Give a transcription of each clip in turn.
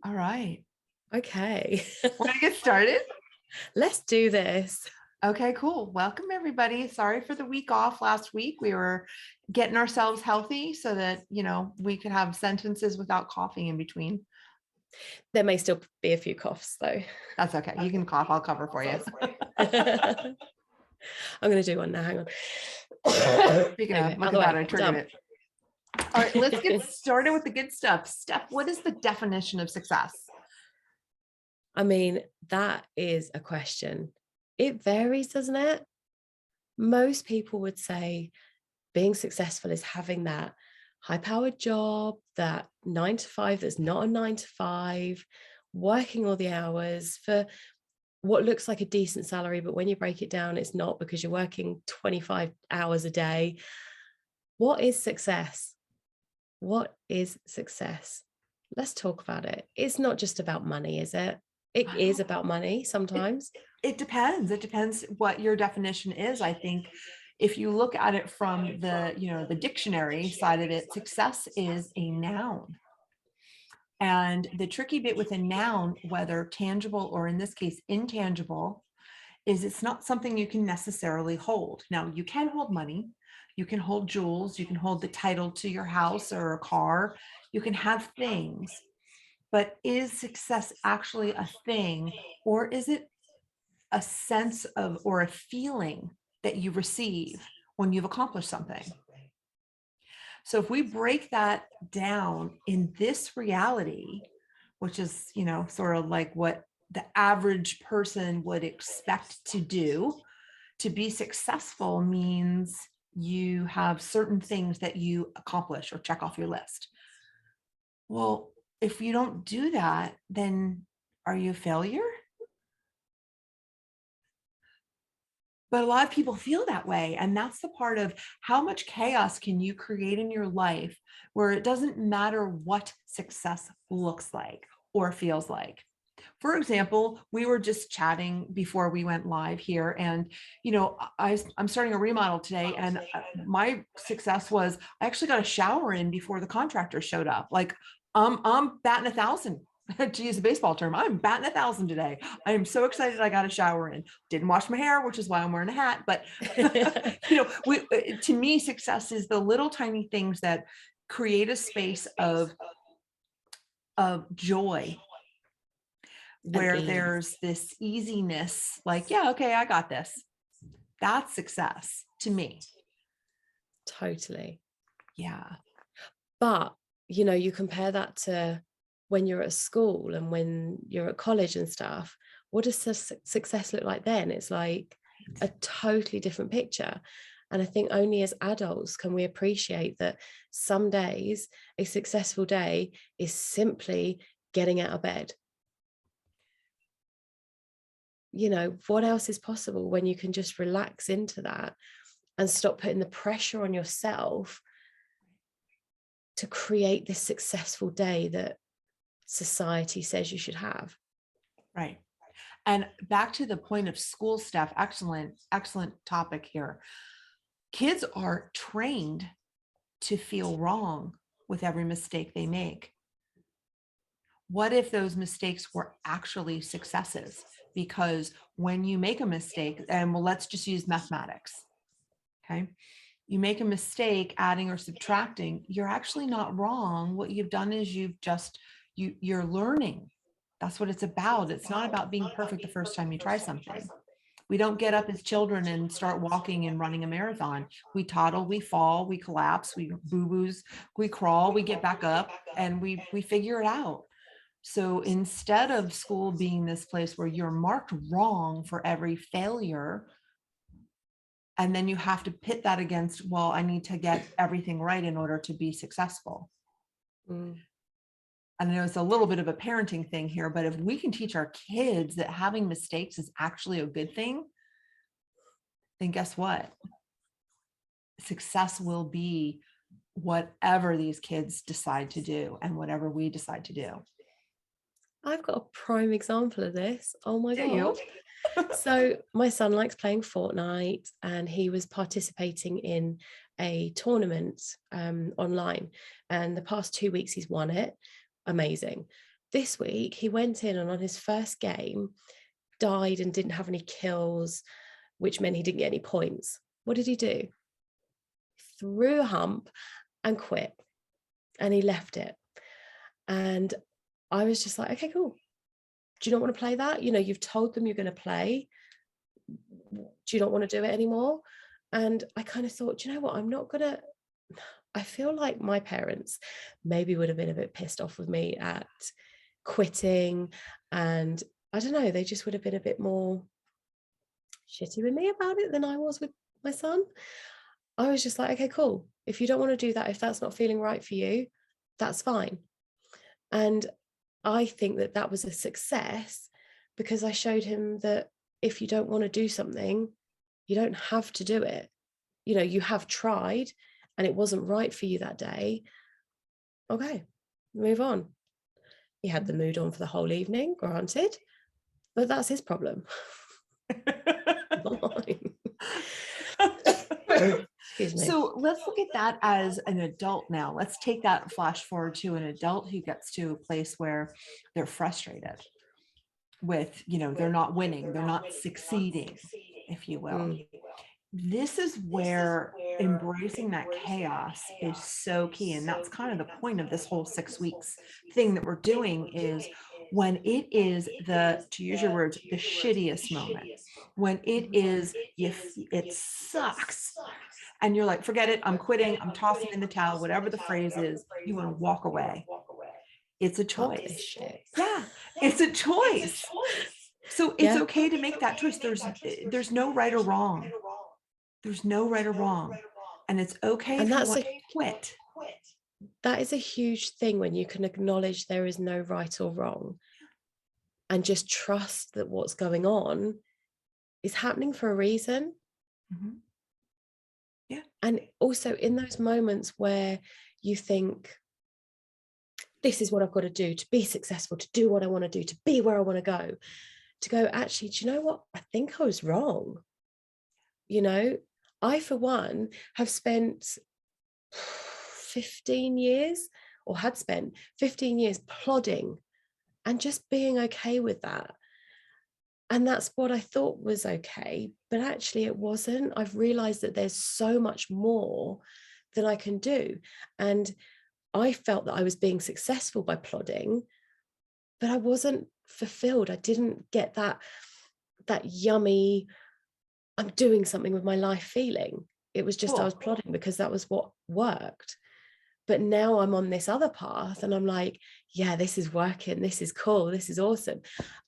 All right. Okay. Want to get started? Let's do this. Okay, cool. Welcome, everybody. Sorry for the week off last week. We were getting ourselves healthy so that, we could have sentences without coughing in between. There may still be a few coughs though. That's okay. You can cough. I'll cover for you. I'm going to do one now. Hang on. Speaking Okay, of, look other at that. way. I triggered Done. it. All right, let's get started with the good stuff. Steph, what is the definition of success? I mean, that is a question. It varies, doesn't it? Most people would say being successful is having that high-powered job, that 9 to 5 that's not a 9 to 5, working all the hours for what looks like a decent salary, but when you break it down, it's not, because you're working 25 hours a day. What is success? What is success? Let's talk about it. It's not just about money, is it? It is about money It, sometimes. it depends. It depends what your definition is. I think if you look at it from the dictionary side of it, success is a noun. And the tricky bit with a noun, whether tangible or in this case intangible, is it's not something you can necessarily hold. Now, you can hold money, you can hold jewels, you can hold the title to your house or a car, you can have things, but is success actually a thing, or is it a sense of or a feeling that you receive when you've accomplished something? So if we break that down in this reality, which is, sort of like what the average person would expect to do, to be successful means you have certain things that you accomplish or check off your list. Well, if you don't do that, then are you a failure? But a lot of people feel that way. And that's the part of how much chaos can you create in your life where it doesn't matter what success looks like or feels like. For example, we were just chatting before we went live here, and I'm starting a remodel today, and my success was I actually got a shower in before the contractor showed up. Like I'm batting 1,000. To use a baseball term, I'm batting 1,000 today. I am so excited I got a shower in. Didn't wash my hair, which is why I'm wearing a hat. But to me, success is the little tiny things that create a space of joy, And where ease. there's this easiness, like, yeah, okay, I got this. That's success to me. Totally. Yeah. But, you compare that to when you're at school and when you're at college and stuff. What does success look like then? It's like a totally different picture. And I think only as adults can we appreciate that some days a successful day is simply getting out of bed. What else is possible when you can just relax into that and stop putting the pressure on yourself to create this successful day that society says you should have? Right. And back to the point of school stuff, excellent topic here. Kids are trained to feel wrong with every mistake they make. What if those mistakes were actually successes? Because when you make a mistake, and well, let's just use mathematics. Okay. You make a mistake adding or subtracting, you're actually not wrong. What you've done is you're learning. That's what it's about. It's not about being perfect the first time you try something. We don't get up as children and start walking and running a marathon. We toddle, we fall, we collapse, we boo-boos, we crawl, we get back up, and we figure it out. So instead of school being this place where you're marked wrong for every failure, and then you have to pit that against, well, I need to get everything right in order to be successful. Mm. I know it's a little bit of a parenting thing here, but if we can teach our kids that having mistakes is actually a good thing, then guess what? Success will be whatever these kids decide to do and whatever we decide to do. I've got a prime example of this. Oh my Do you? God. So my son likes playing Fortnite, and he was participating in a tournament online. And the past 2 weeks he's won it. Amazing. This week, he went in and on his first game, died and didn't have any kills, which meant he didn't get any points. What did he do? Threw a hump and quit. And he left it. And I was just like, okay, cool. Do you not want to play that? You know, you've told them you're going to play. Do you not want to do it anymore? And I kind of thought, do you know what? I'm not going to. I feel like my parents maybe would have been a bit pissed off with me at quitting. And I don't know, they just would have been a bit more shitty with me about it than I was with my son. I was just like, okay, cool. If you don't want to do that, if that's not feeling right for you, that's fine. And I think that that was a success because I showed him that if you don't want to do something, you don't have to do it. You know, you have tried and it wasn't right for you that day. Okay, move on. He had the mood on for the whole evening, granted, but that's his problem. Excuse me. So let's look at that as an adult now. Let's take that flash forward to an adult who gets to a place where they're frustrated with, you know, they're not winning, they're not succeeding, if you will. This is where embracing that chaos is so key. And that's kind of the point of this whole 6 weeks thing that we're doing is when it is the, to use your words, the shittiest moment, when it is, if it sucks and you're like, forget it, I'm quitting, I'm tossing in the towel, whatever the phrase is, you want to walk away. It's a choice. Yeah, it's a choice. So it's okay to make that choice. There's no right or wrong. There's no right or wrong. And it's okay if you want to quit. That is a huge thing when you can acknowledge there is no right or wrong and just trust that what's going on is happening for a reason. Mm-hmm. Yeah. And also in those moments where you think, this is what I've got to do to be successful, to do what I want to do, to be where I want to go, actually, do you know what? I think I was wrong. You know, I, for one, have spent 15 years or had spent 15 years plodding and just being okay with that. And that's what I thought was okay, but actually it wasn't. I've realized that there's so much more that I can do. And I felt that I was being successful by plodding, but I wasn't fulfilled. I didn't get that yummy, I'm doing something with my life feeling. It was just, I was plodding because that was what worked. But now I'm on this other path and I'm like, yeah, this is working. This is cool. This is awesome.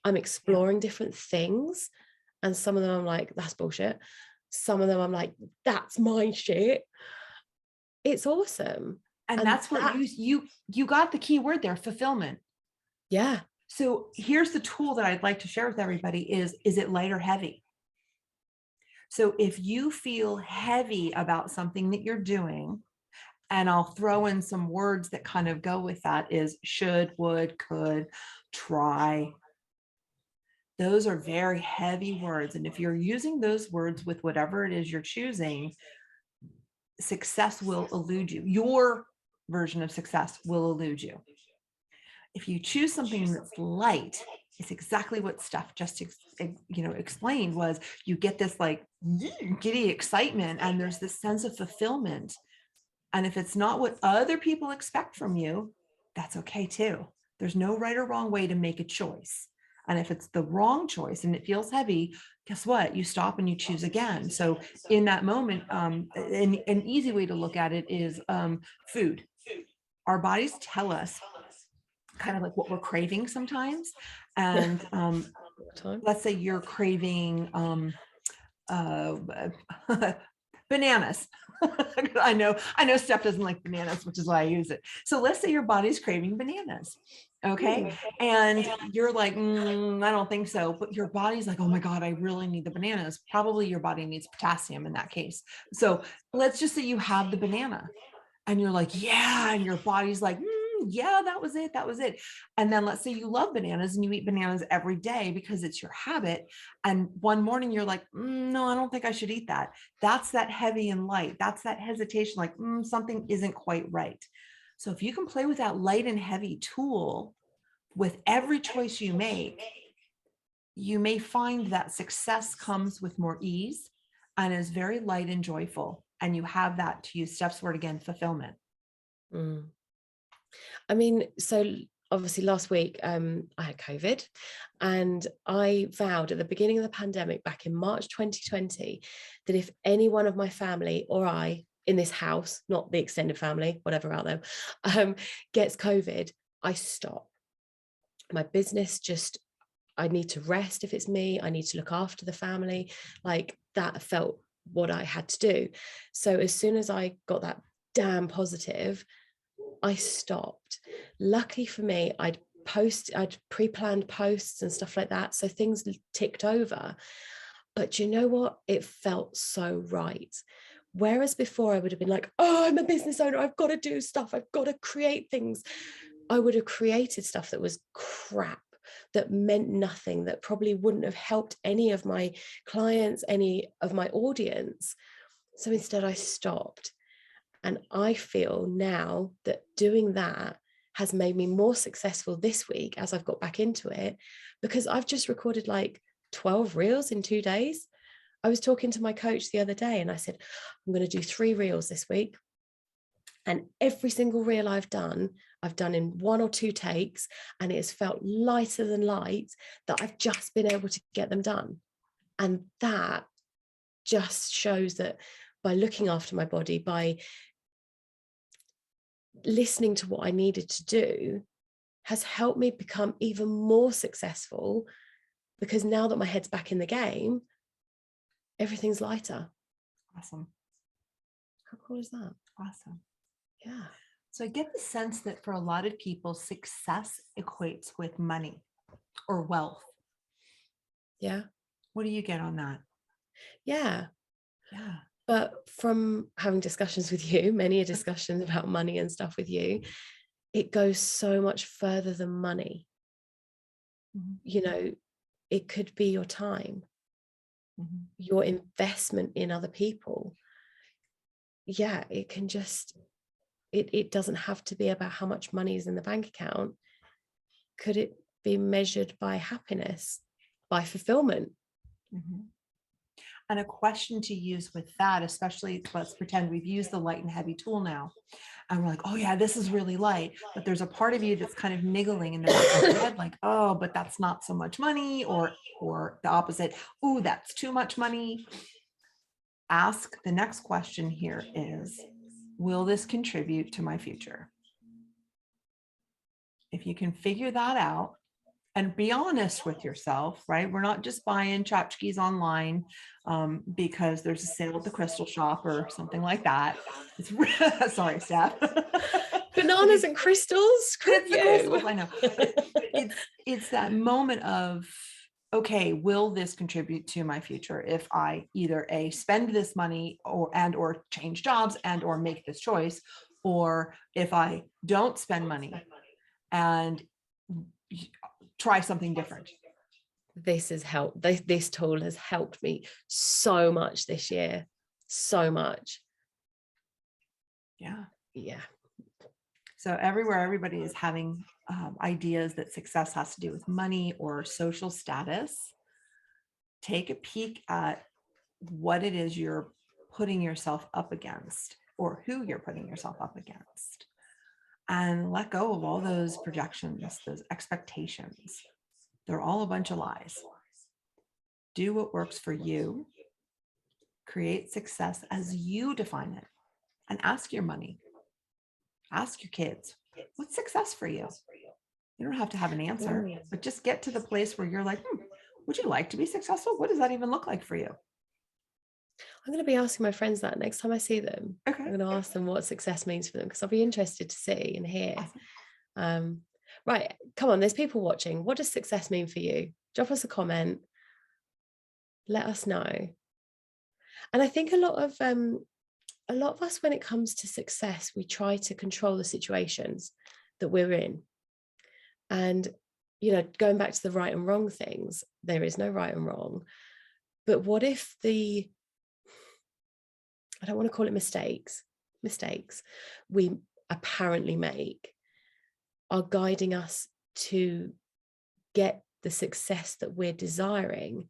I'm exploring different things. And some of them I'm like, that's bullshit. Some of them I'm like, that's my shit. It's awesome. And that's where you got the key word there, fulfillment. Yeah. So here's the tool that I'd like to share with everybody is it light or heavy? So if you feel heavy about something that you're doing, and I'll throw in some words that kind of go with that is should, would, could, try. Those are very heavy words. And if you're using those words with whatever it is you're choosing, success will elude you. Your version of success will elude you. If you choose something that's light, it's exactly what Steph just explained was you get this like giddy excitement and there's this sense of fulfillment. And if it's not what other people expect from you, that's okay too. There's no right or wrong way to make a choice. And if it's the wrong choice and it feels heavy, guess what? You stop and you choose again. So in that moment, an easy way to look at it is food. Our bodies tell us kind of like what we're craving sometimes. And let's say you're craving bananas. I know Steph doesn't like bananas, which is why I use it. So let's say your body's craving bananas. Okay. And you're like, I don't think so. But your body's like, oh my God, I really need the bananas. Probably your body needs potassium in that case. So let's just say you have the banana and you're like, yeah. And your body's like, yeah, that was it. That was it. And then let's say you love bananas and you eat bananas every day because it's your habit. And one morning you're like, no, I don't think I should eat that. That's that heavy and light. That's that hesitation, like something isn't quite right. So if you can play with that light and heavy tool with every choice you make, you may find that success comes with more ease and is very light and joyful. And you have that, to use Steph's word again, fulfillment. I mean, so obviously last week I had COVID, and I vowed at the beginning of the pandemic back in March 2020 that if any one of my family or I in this house, not the extended family, whatever out there, gets COVID, I stop. My business just, I need to rest if it's me. I need to look after the family. Like, that felt what I had to do. So as soon as I got that damn positive, I stopped. Luckily for me, I'd pre-planned posts and stuff like that. So things ticked over. But you know what? It felt so right. Whereas before I would have been like, oh, I'm a business owner, I've got to do stuff, I've got to create things. I would have created stuff that was crap, that meant nothing, that probably wouldn't have helped any of my clients, any of my audience. So instead I stopped. And I feel now that doing that has made me more successful this week as I've got back into it, because I've just recorded like 12 reels in 2 days. I was talking to my coach the other day and I said, I'm going to do 3 reels this week. And every single reel I've done in 1 or 2 takes, and it has felt lighter than light that I've just been able to get them done. And that just shows that by looking after my body, by listening to what I needed to do, has helped me become even more successful, because now that my head's back in the game, everything's lighter. Awesome. How cool is that? Awesome. Yeah. So I get the sense that for a lot of people, success equates with money or wealth. Yeah. What do you get on that? Yeah. Yeah. But from having discussions with you, many discussions about money and stuff with you, it goes so much further than money. Mm-hmm. You know, it could be your time, Mm-hmm. your investment in other people. Yeah, it can just, it doesn't have to be about how much money is in the bank account. Could it be measured by happiness, by fulfillment? Mm-hmm. And a question to use with that, especially, let's pretend we've used the light and heavy tool now, and we're like, oh yeah, this is really light, but there's a part of you that's kind of niggling in the back of your head, like, oh, but that's not so much money, or the opposite, oh, that's too much money. Ask the next question here is, will this contribute to my future? If you can figure that out and be honest with yourself, right? We're not just buying tchotchkes online because there's a sale at the crystal shop or something like that. It's sorry, Steph. Bananas and crystals. It's the crystals, I know. It's that moment of, okay, will this contribute to my future if I either spend this money or change jobs or make this choice, or if I don't spend money and try something different. This has helped. This tool has helped me so much this year. So much. Yeah. Yeah. So everywhere, everybody is having ideas that success has to do with money or social status. Take a peek at what it is you're putting yourself up against, or who you're putting yourself up against, and let go of all those projections, those expectations. They're all a bunch of lies. Do what works for you. Create success as you define it, and ask your money. Ask your kids, what's success for you? You don't have to have an answer, but just get to the place where you're like, would you like to be successful? What does that even look like for you? I'm going to be asking my friends that next time I see them. Okay. I'm going to ask them what success means for them, because I'll be interested to see and hear. Awesome. Right. Come on, there's people watching. What does success mean for you? Drop us a comment. Let us know. And I think a lot of us, when it comes to success, we try to control the situations that we're in. And, you know, going back to the right and wrong things, there is no right and wrong. But what if I don't want to call it mistakes we apparently make are guiding us to get the success that we're desiring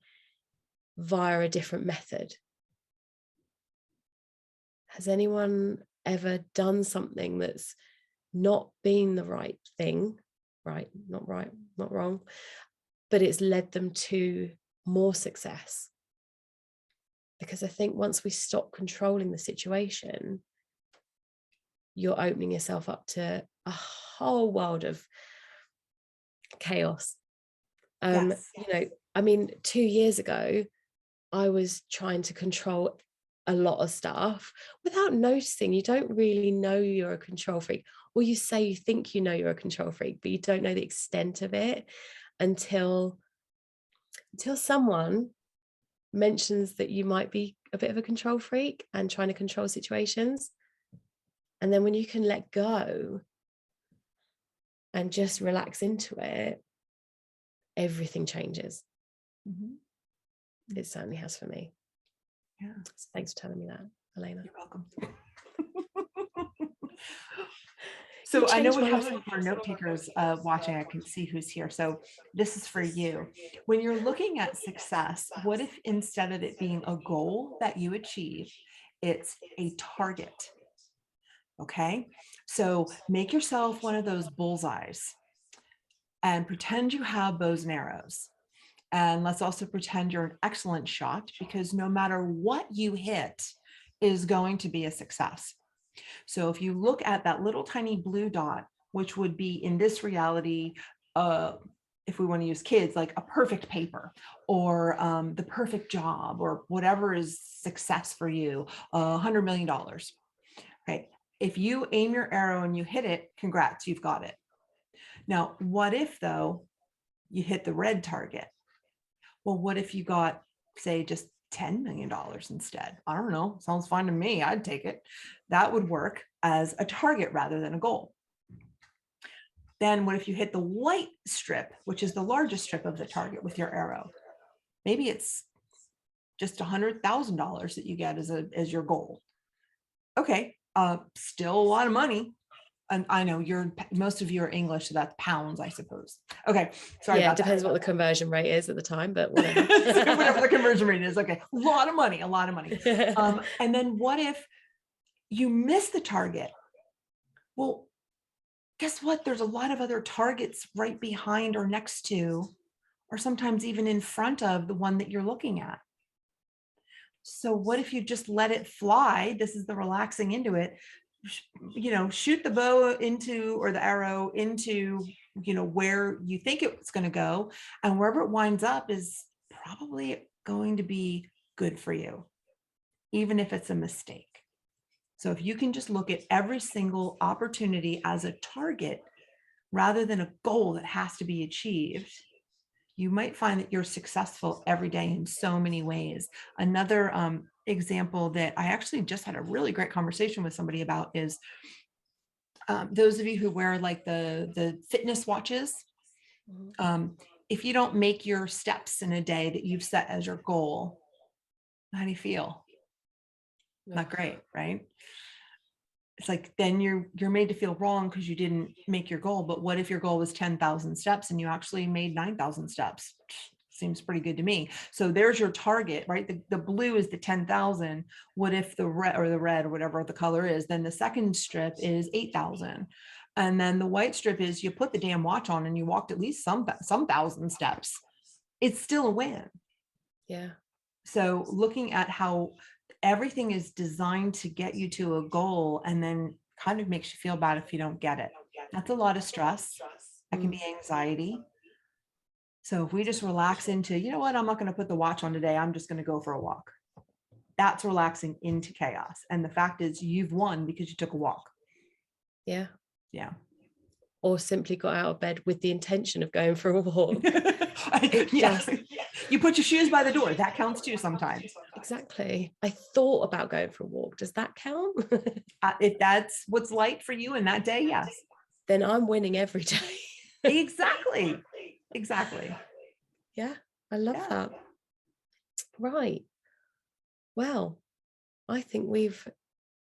via a different method. Has anyone ever done something that's not been the right thing, right, not wrong, but it's led them to more success? Because I think once we stop controlling the situation, you're opening yourself up to a whole world of chaos. Yes. You know, I mean, 2 years ago, I was trying to control a lot of stuff without noticing. You don't really know you're a control freak, or you say you think you know you're a control freak, but you don't know the extent of it until someone mentions that you might be a bit of a control freak and trying to control situations. And then when you can let go and just relax into it, everything changes. Mhm. It certainly has for me. Yeah. So thanks for telling me that, Elena. You're welcome. You So I know changed we my have some life. of our note takers watching. I can see who's here. So this is for you. When you're looking at success, what if instead of it being a goal that you achieve, it's a target? Okay. So make yourself one of those bullseyes and pretend you have bows and arrows. And let's also pretend you're an excellent shot, because no matter what you hit is going to be a success. So if you look at that little tiny blue dot, which would be in this reality, if we want to use kids, like a perfect paper, or the perfect job, or whatever is success for you, $100 million. Okay. If you aim your arrow and you hit it, congrats, you've got it. Now, what if though you hit the red target? Well, what if you got, say, just $10 million instead? I don't know. Sounds fine to me. I'd take it. That would work as a target rather than a goal. Then what if you hit the white strip, which is the largest strip of the target with your arrow? Maybe it's just $100,000 that you get as your goal. Okay. Still a lot of money. And I know most of you are English, so that's pounds, I suppose. Okay, sorry Yeah, about it depends that. what the conversion rate is at the time, but whatever. Whatever the conversion rate is. Okay, a lot of money, a lot of money. And then what if you miss the target? Well, guess what? There's a lot of other targets right behind or next to, or sometimes even in front of the one that you're looking at. So what if you just let it fly? This is the relaxing into it. Shoot the bow into, or the arrow into, where you think it's going to go, and wherever it winds up is probably going to be good for you, even if it's a mistake. So if you can just look at every single opportunity as a target rather than a goal that has to be achieved, you might find that you're successful every day in so many ways. Another example that I actually just had a really great conversation with somebody about is those of you who wear like the fitness watches. If you don't make your steps in a day that you've set as your goal, how do you feel? Not great, right? It's like then you're made to feel wrong because you didn't make your goal. But what if your goal was 10,000 steps and you actually made 9,000 steps? Seems pretty good to me. So there's your target, right? The blue is the 10,000. What if the red or whatever the color is, then the second strip is 8,000. And then the white strip is you put the damn watch on and you walked at least some thousand steps. It's still a win. Yeah. So looking at how everything is designed to get you to a goal and then kind of makes you feel bad if you don't get it. That's a lot of stress. That can be anxiety. So if we just relax into, you know what, I'm not going to put the watch on today. I'm just going to go for a walk. That's relaxing into chaos. And the fact is you've won because you took a walk. Yeah. Yeah. Or simply got out of bed with the intention of going for a walk. You put your shoes by the door. That counts too sometimes. Exactly. I thought about going for a walk. Does that count? If that's what's light for you in that day, yes. Then I'm winning every day. Exactly. Yeah, I love that. Right. Well, I think we've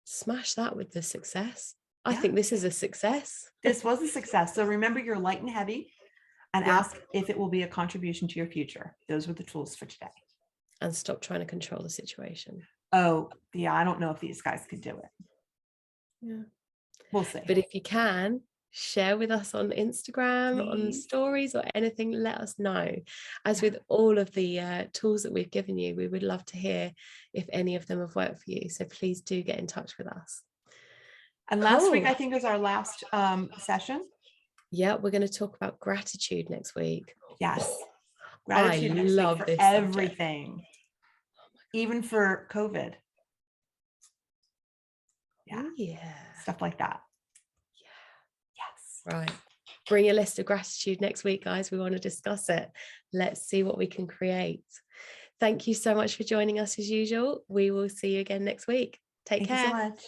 smashed that with the success. I think this is a success. This was a success. So remember, you're light and heavy. and Yeah. ask if it will be a contribution to your future. Those were the tools for today. And stop trying to control the situation. Oh, yeah, I don't know if these guys could do it. Yeah. We'll see. But if you can, share with us on Instagram, on Please. stories or anything, let us know. As with all of the tools that we've given you, we would love to hear if any of them have worked for you. So please do get in touch with us. And last week, Cool. I think, is our last session. Yeah, we're going to talk about gratitude next week. Yes. I Gratitude next week love for this subject. everything, even for COVID. Yeah. Oh, yeah. Stuff like that. Yeah. Yes. Right. Bring your list of gratitude next week, guys. We want to discuss it. Let's see what we can create. Thank you so much for joining us as usual. We will see you again next week. Take care. Thank you so much.